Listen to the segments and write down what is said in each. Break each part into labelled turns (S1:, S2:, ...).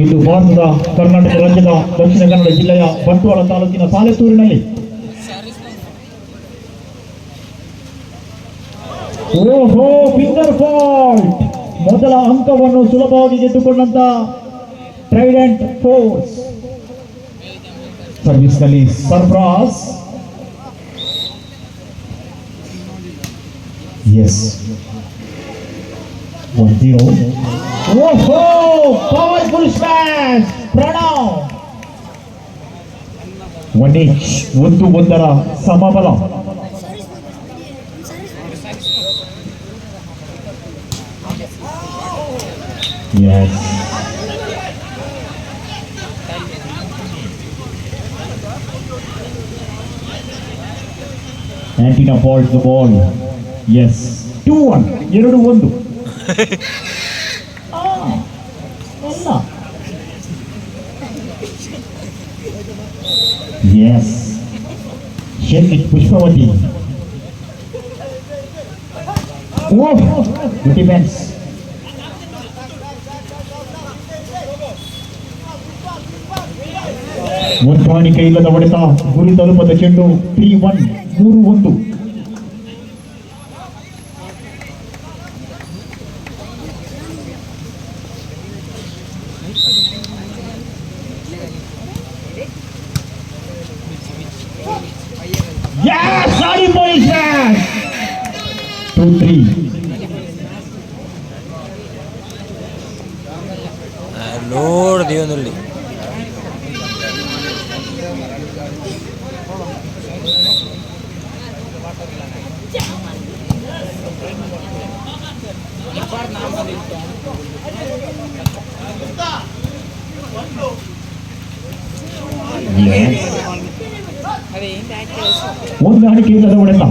S1: ಇಂದು ಭಾರತದ ಕರ್ನಾಟಕ ರಾಜ್ಯದ ದಕ್ಷಿಣ ಕನ್ನಡ ಜಿಲ್ಲೆಯ ಬಂಟ್ವಾಳ ತಾಲೂಕಿನ ಸಾಲೆತ್ತೂರಿನಲ್ಲಿ ಓಹೋ ಫಿಂಗರ್ ಫಾಲ್ಟ್ ಮೊದಲ ಅಂಕವನ್ನು ಸುಲಭವಾಗಿ ಗೆದ್ದುಕೊಂಡಂತ ಟ್ರೈಡೆಂಟ್ ಫೋರ್ಸ್. ಸರ್ವಿಸ್ನಲ್ಲಿ ಸರ್ಫರಾಜ್. ಎಸ್ 1-0. ಓಹೋ ಪವರ್ಫುಲ್ ಸ್ಮ್ಯಾಶ್ ಪ್ರಣವ್. 1-1 ಸಮಬಲ. Yes. Antina falls the ball. Yes. 2-1. 2-1. Ella. Yes. Shake it, Pushpavati. Oh, good defense. ಒಂದು ಇಲ್ಲದ ಹೊಡೆತ, ಗುರಿ ತಲುಪದ ಚೆಂಡು. 3-1. 3-1. Yes, sorry boys. 2-3.
S2: Lord Dionulli.
S1: ಒಂದು ಹಣಿಕೆ ಇಲ್ಲದ ಹೊಡೆತ.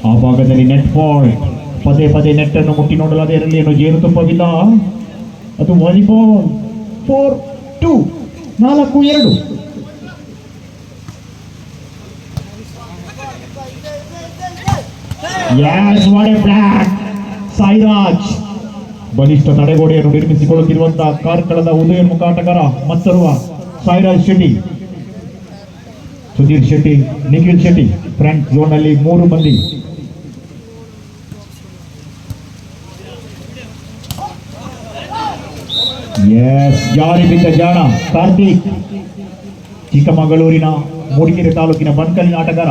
S1: ಆ ಭಾಗದಲ್ಲಿ ನೆಟ್ ಫಾಲ್ಟ್. ಪದೇ ಪದೇ ನೆಟ್ ಅನ್ನು ಮುಟ್ಟಿ ನೋಡಲು ಅದರಲ್ಲಿ ಏನು ಜೇನುತುಪ್ಪವಿಲ್ಲ. ಅದು volleyball. 4-2. 4-2. Yes, what a black. Sairaj ಬಲಿಷ್ಠ ತಡೆಗೋಡೆಯನ್ನು ನಿರ್ಮಿಸಿಕೊಳ್ಳುತ್ತಿರುವಂತಹ ಕಾರ್ಕಳದ ಉದಯೋನ್ಮುಖ ಆಟಗಾರ ಮತ್ತರುವ ಸಾಯಿರಾಜ್ ಶೆಟ್ಟಿ, ಸುಧೀರ್ ಶೆಟ್ಟಿ, ನಿಖಿಲ್ ಶೆಟ್ಟಿ. ಫ್ರಂಟ್ ಝೋನ್ ನಲ್ಲಿ 3 ಮಂದಿ. ಎಸ್, ಜಾರಿ ಬಿದ್ದ ಜಾಣ ಕಾರ್ತಿಕ್. ಚಿಕ್ಕಮಗಳೂರಿನ ಮೂಡಿಗೆರೆ ತಾಲೂಕಿನ ಬನ್ಕಲಿನ ಆಟಗಾರ.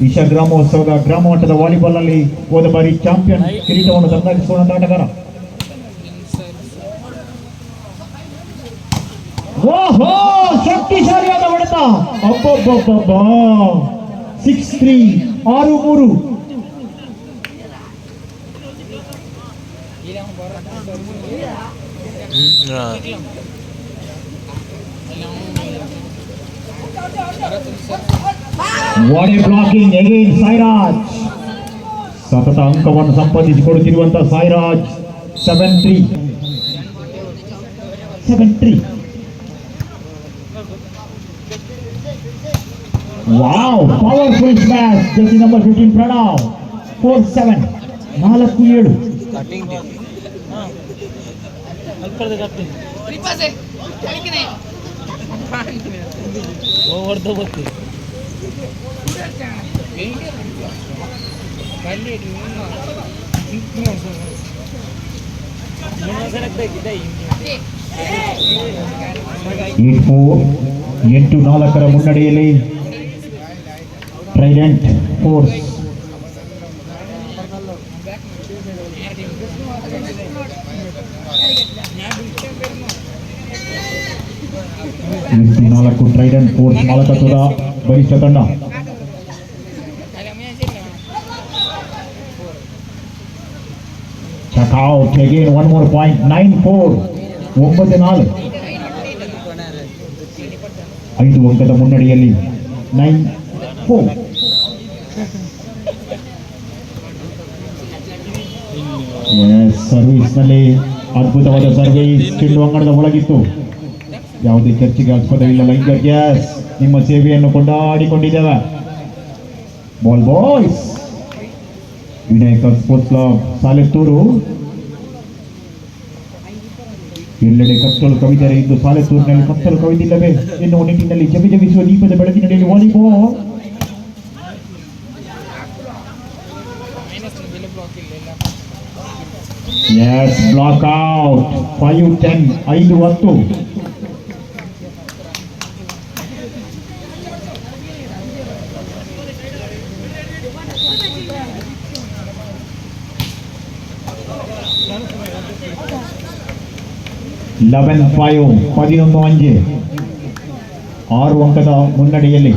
S1: ಈಶಾ ಗ್ರಾಮೋತ್ಸವದ ಗ್ರಾಮ ಮಟ್ಟದ ವಾಲಿಬಾಲ್ ನಲ್ಲಿ ಹೋದ ಬಾರಿ ಚಾಂಪಿಯನ್ ಕಿರೀಟವನ್ನು ದಂದಾಗಿಸಿಕೊಂಡ ಆಟಗಾರ. ಓಹೋ, ಶಕ್ತಿಶಾಲಿಯಾದ ಹೊಡೆತ. ಅಬ್ಬಬ್ಬಬ್ಬ. 6-3. 6-3. What a blocking again, Sairaj. ಸತತ ಅಂಕವನ್ನು ಸಂಪಾದಿಸಿಕೊಡುತ್ತಿರುವಂತಹ Sairaj. 7-3. 7-3. Wow, powerful smash. Jersey number 15 Pranav. 4-7. 4-7. ಎಂಟು 4 ಮುನ್ನಡೆಯಲ್ಲಿ ಟ್ರೈಡೆಂಟ್ ಫೋರ್ಸ್. ಎಂಟು 4 ಟ್ರೈಡೆಂಟ್ ಫೋರ್ಸ್ ಮಾಲಕತ್ವದ ಬಲಿಷ್ಠ ತಂಡ. Check out again, one more point. 9-4. 9-4. 5 ಅಂಕದ ಮುನ್ನಡೆಯಲ್ಲಿ 9-4. ಸರ್ವಿಸ್ ನಲ್ಲಿ ಅದ್ಭುತವಾದ ಸರ್ವಿಸ್. ಚೆಂಡು ಅಂಗಣದ ಒಳಗಿತ್ತು. ಯಾವುದೇ ಚರ್ಚೆಗೆ ಆಸ್ಪದವಿಲ್ಲ. ಲೈಂಗರ್ ಗ್ಯಾಸ್ ನಿಮ್ಮ ಸೇವೆಯನ್ನು ಕೊಂಡಾಡಿಕೊಂಡಿದ್ದೇವೆ. Ball boys. Vinayaka sports club Salethur. ಎಲ್ಲೆಡೆ ಕತ್ತಲು ಕವಿದರೆ ಇಂದು ಸಾಲೆತ್ತೂರಿನಲ್ಲಿ ಕತ್ತಲು ಕವಿದಿಲ್ಲವೇ ಎನ್ನುವ ನಿಟ್ಟಿನಲ್ಲಿ ಜಗಜಗಿಸುವ ದೀಪದ ಬೆಳಕಿನಲ್ಲಿ volleyball. Yes, block out. 5-10, 5-10. Eleven 5 11-5 6 ಅಂಕದ ಮುನ್ನಡೆಯಲ್ಲಿ.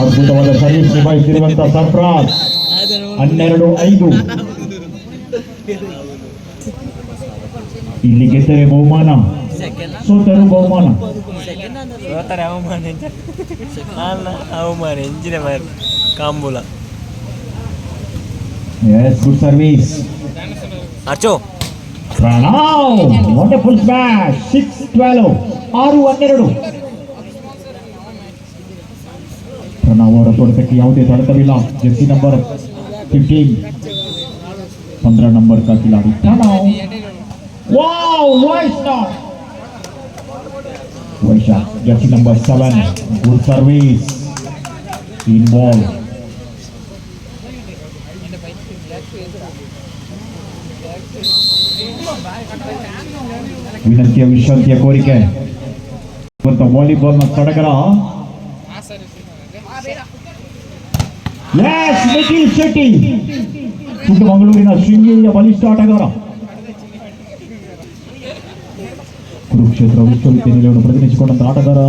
S1: ಅದ್ಭುತವಾದ ಸರ್ವಿಸ್ ನಿಭಾಯಿಸಿರುವಂತಹ ಸರ್ಫರಾಜ್ 12-5. ಇಲ್ಲಿ ಗೆದ್ದರೆ ಬಹುಮಾನ, ಸೋತರು ಬಹುಮಾನ.
S2: ಅವಮಾನ ಎಂಜಿನ ಕಾಂಬುಲ.
S1: Yes, good service.
S2: ಅಚ್ಚೋ
S1: ಪ್ರಣವ್, ವಂಡರ್ಫುಲ್ ಸ್ಮ್ಯಾಶ್. 6-12, 6-12. ಪ್ರಣವ್ ಅವರ ತೊಡಕಕ್ಕೆ ಯಾವುದೇ ತಡೆತವಿಲ್ಲ. ಜೆರ್ಸಿ ನಂಬರ್ 15, 15 ನಂಬರ್ का खिलाड़ी Pranav. Wow, Vaishakh jersey number 7, good service, in ball. ವಿನಂತಿಯ ವಿಶ್ರಾಂತಿಯ ಕೋರಿಕೆ ಮತ್ತು ವಾಲಿಬಾಲ್ನ ಸಡಗರ. ನಿಖಿಲ್ ಶೆಟ್ಟಿ, ಚಿಕ್ಕಮಗಳೂರಿನ ಶೃಂಗೇರಿಯ ಬಲಿಷ್ಠ ಆಟಗಾರ. ಕುರುಕ್ಷೇತ್ರ ವಿಶ್ವವಿದ್ಯಾನಿಲಯವನ್ನು ಪ್ರತಿನಿಧಿಸಿಕೊಂಡಂತ ಆಟಗಾರ.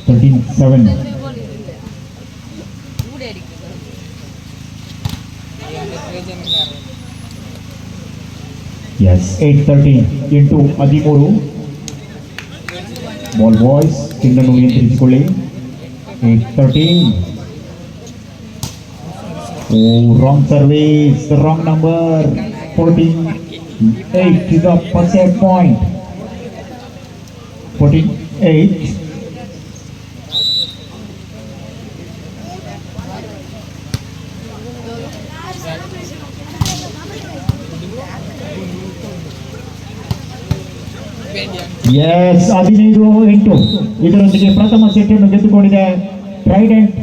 S1: 13-7. Yes, 8-13 into 13. Ball boys, ಚಿನ್ನನ್ನು ನಿಯಂತ್ರಿಸಿಕೊಳ್ಳಿ. 8-13. Oh, wrong service, wrong number. 14-8 is a percent point. 14-8. Yes, 15-8. ಇದರೊಂದಿಗೆ ಪ್ರಥಮ ಸೆಟ್ ಅನ್ನು ಗೆದ್ದುಕೊಂಡಿದೆ ಟ್ರೈಡೆಂಟ್.